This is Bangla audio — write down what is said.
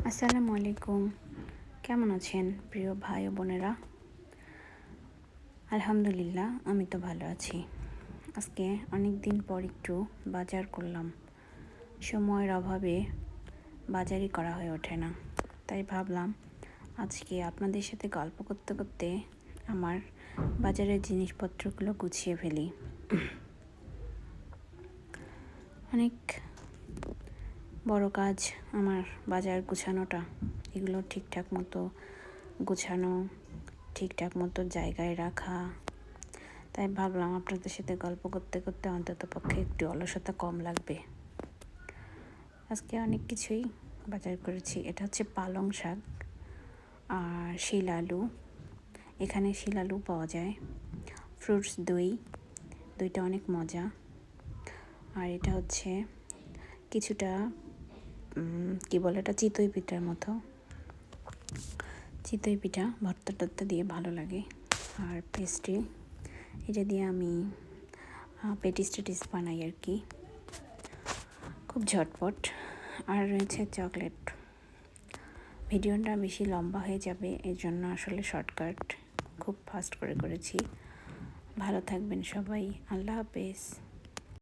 আসসালামু আলাইকুম। কেমন আছেন প্রিয় ভাই ও বোনেরা? আলহামদুলিল্লাহ, আমি তো ভালো আছি। আজকে অনেক দিন পর একটু বাজার করলাম। সময়ের অভাবে বাজারই করা হয়ে ওঠে না, তাই ভাবলাম আজকে আপনাদের সাথে গল্প করতে করতে আমার বাজারের জিনিসপত্রগুলো গুছিয়ে ফেলি। অনেক বড় কাজ আমার বাজার গুছানোটা। এগুলো ঠিকঠাক মতো গুছানো, ঠিকঠাক মতো জায়গায় রাখা। তাই ভাবলাম আপনাদের সাথে গল্প করতে করতে অন্তত পক্ষে একটু অলসতা কম লাগবে। আজকে অনেক কিছুই বাজার করেছি। এটা হচ্ছে পালং শাক আর শিল আলু। এখানে শিল আলু পাওয়া যায়। ফ্রুটস দইটা অনেক মজা। আর এটা হচ্ছে কিছুটা কি বলে এটা, চিতই পিঠার মতো। চিতই পিঠা ভর্তা টর্তা দিয়ে ভালো লাগে। আর পেস্ট্রি, এটা দিয়ে আমি পেটিস টেটিস বানাই আর কি, খুব ঝটপট। আর রয়েছে চকলেট। ভিডিওটা বেশি লম্বা হয়ে যাবে, এই জন্য আসলে শর্টকাট খুব ফাস্ট করে করেছি। ভালো থাকবেন সবাই, আল্লাহ হাফেজ।